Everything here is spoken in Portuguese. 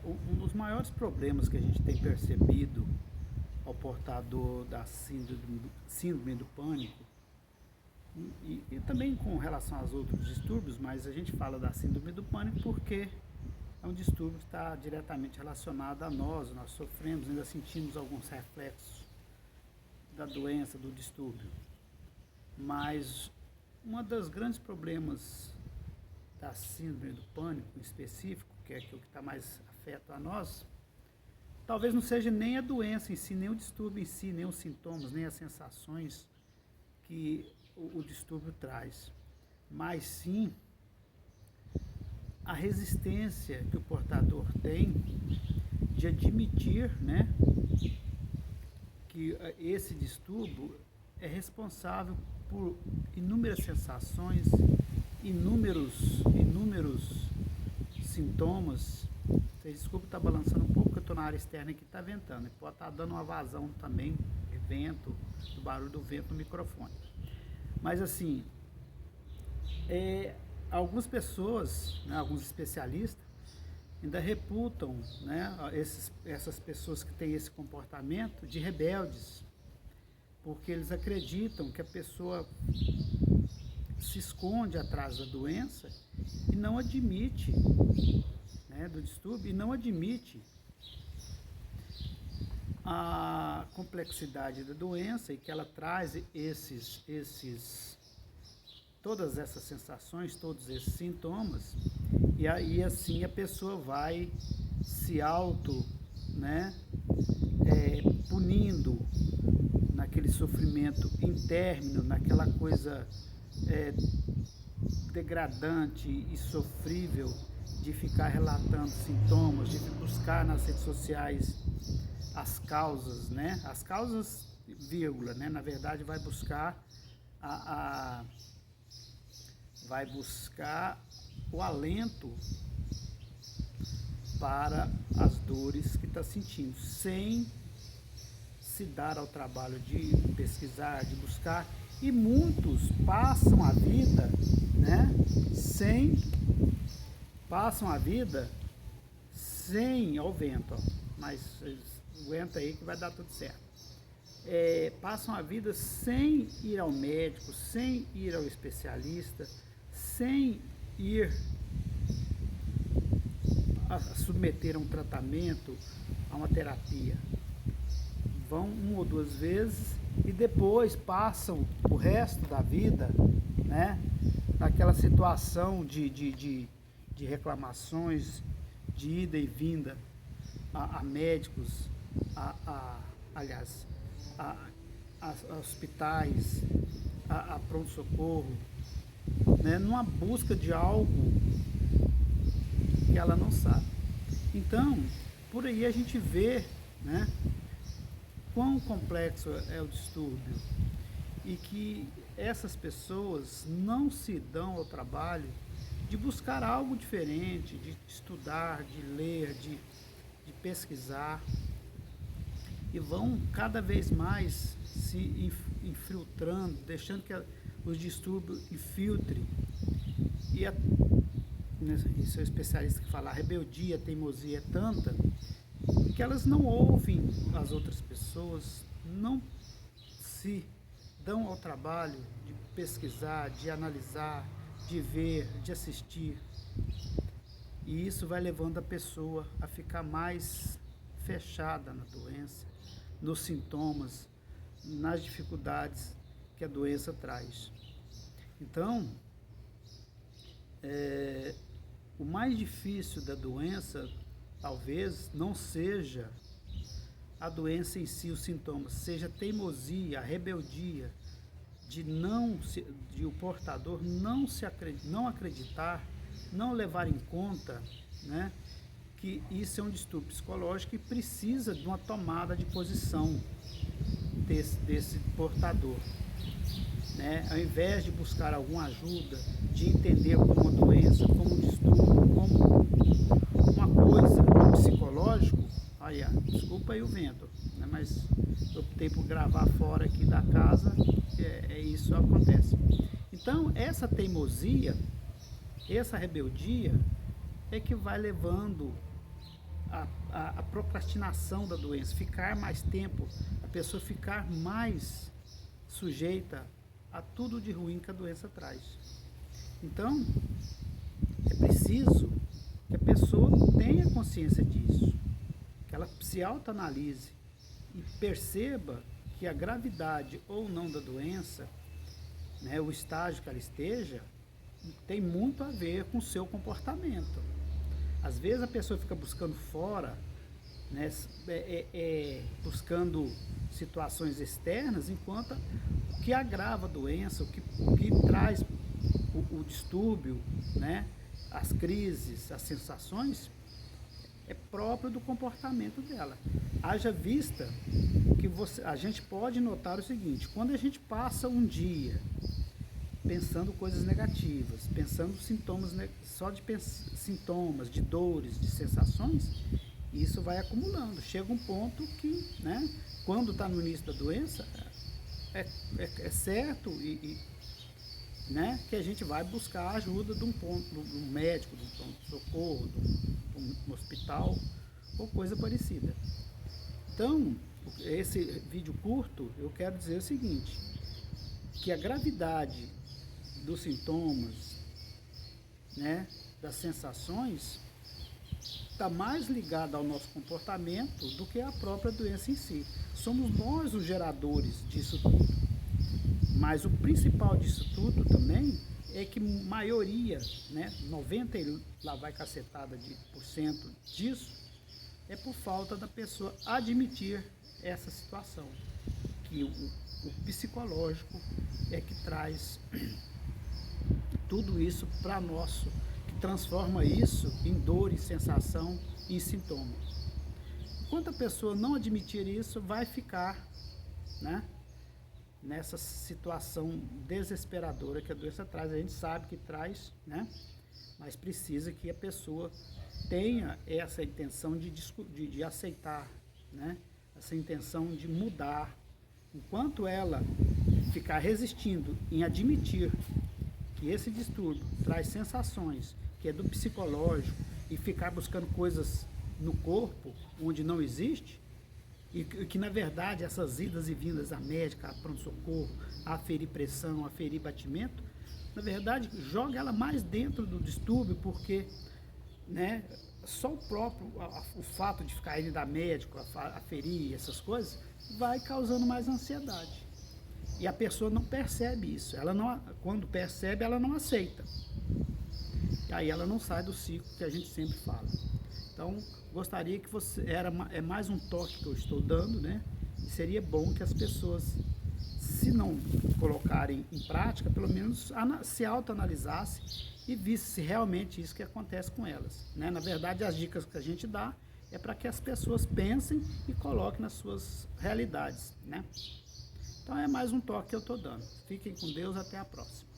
Um dos maiores problemas que a gente tem percebido ao portador da síndrome do pânico, e também com relação aos outros distúrbios, mas a gente fala da síndrome do pânico porque é um distúrbio que está diretamente relacionado a nós sofremos, ainda sentimos alguns reflexos da doença, do distúrbio. Mas um dos grandes problemas da síndrome do pânico em específico, que é o que está mais afeto a nós, talvez não seja nem a doença em si, nem o distúrbio em si, nem os sintomas, nem as sensações que o distúrbio traz, mas sim a resistência que o portador tem de admitir, né, que esse distúrbio é responsável por inúmeras sensações, inúmeros sintomas. Vocês desculpa estar balançando um pouco, porque eu estou na área externa aqui, está ventando, e pode estar dando uma vazão também de vento, do barulho do vento no microfone. Mas assim, algumas pessoas, né, alguns especialistas, ainda reputam, né, essas pessoas que têm esse comportamento de rebeldes, porque eles acreditam que a pessoa se esconde atrás da doença e não admite, né, do distúrbio, e não admite a complexidade da doença e que ela traz todas essas sensações, todos esses sintomas, e aí assim a pessoa vai se né, punindo naquele sofrimento interno, naquela coisa degradante e sofrível de ficar relatando sintomas, de buscar nas redes sociais as causas, né? As causas, vírgula, né? Na verdade vai buscar vai buscar o alento para as dores que está sentindo, sem se dar ao trabalho de pesquisar, de buscar, e muitos passam a vida, né, passam a vida sem, ao vento, ó, mas aguenta aí que vai dar tudo certo. Passam a vida sem ir ao médico, sem ir ao especialista, sem ir a submeter a um tratamento, a uma terapia. Vão uma ou duas vezes e depois passam o resto da vida, né, naquela situação de reclamações, de ida e vinda a médicos, aliás, a hospitais, a pronto-socorro, né, numa busca de algo que ela não sabe. Então, por aí a gente vê, né, quão complexo é o distúrbio e que essas pessoas não se dão ao trabalho de buscar algo diferente, de estudar, de ler, de pesquisar, e vão cada vez mais se infiltrando, deixando que os distúrbios infiltrem. Isso é o especialista que fala, a rebeldia, a teimosia é tanta que elas não ouvem as outras pessoas, não se dão ao trabalho de pesquisar, de analisar, de ver, de assistir. E isso vai levando a pessoa a ficar mais fechada na doença, nos sintomas, nas dificuldades que a doença traz. Então, o mais difícil da doença talvez não seja a doença em si, os sintomas, seja a teimosia, a rebeldia de o portador não acreditar, não levar em conta, né, que isso é um distúrbio psicológico e precisa de uma tomada de posição desse portador, né? Ao invés de buscar alguma ajuda, de entender como uma doença, como um distúrbio, como uma coisa psicológico, desculpa aí o vento, né? Mas eu optei por gravar fora aqui da casa, isso acontece. Então, essa teimosia, essa rebeldia, é que vai levando a procrastinação da doença, ficar mais tempo, a pessoa ficar mais sujeita a tudo de ruim que a doença traz. Então, é preciso que a pessoa tenha consciência disso, que ela se autoanalise e perceba que a gravidade ou não da doença, né, o estágio que ela esteja, tem muito a ver com o seu comportamento. Às vezes a pessoa fica buscando fora, né, buscando situações externas, enquanto o que agrava a doença, o que traz o distúrbio, né, as crises, as sensações, é próprio do comportamento dela. Haja vista que a gente pode notar o seguinte: quando a gente passa um dia pensando coisas negativas, pensando sintomas, só de sintomas, de dores, de sensações, isso vai acumulando. Chega um ponto que, né, quando está no início da doença, é certo né, que a gente vai buscar a ajuda de um médico, de um pronto-socorro, de um hospital ou coisa parecida. Então, esse vídeo curto, eu quero dizer o seguinte, que a gravidade dos sintomas, né, das sensações, está mais ligada ao nosso comportamento do que à própria doença em si. Somos nós os geradores disso tudo. Mas o principal disso tudo também é que maioria, né, 90 e lá vai cacetada de % disso, é por falta da pessoa admitir essa situação, que o psicológico é que traz tudo isso para nosso, que transforma isso em dor, em sensação e em sintoma. Enquanto a pessoa não admitir isso, vai ficar, né, nessa situação desesperadora que a doença traz. A gente sabe que traz, né, mas precisa que a pessoa tenha essa intenção de aceitar, né, essa intenção de mudar. Enquanto ela ficar resistindo em admitir que esse distúrbio traz sensações, que é do psicológico, e ficar buscando coisas no corpo onde não existe, e que na verdade essas idas e vindas à médica, a pronto-socorro, a aferir pressão, a aferir batimento, na verdade joga ela mais dentro do distúrbio, porque, né, só o fato de ficar indo a médico, aferir essas coisas, vai causando mais ansiedade. E a pessoa não percebe isso. Ela não, quando percebe, ela não aceita. E aí ela não sai do ciclo que a gente sempre fala. Então, gostaria que você... É mais um toque que eu estou dando, né? E seria bom que as pessoas, se não colocarem em prática, pelo menos se autoanalisassem e vissem se realmente isso que acontece com elas, né? Na verdade, as dicas que a gente dá é para que as pessoas pensem e coloquem nas suas realidades, né? Então é mais um toque que eu estou dando. Fiquem com Deus, até a próxima.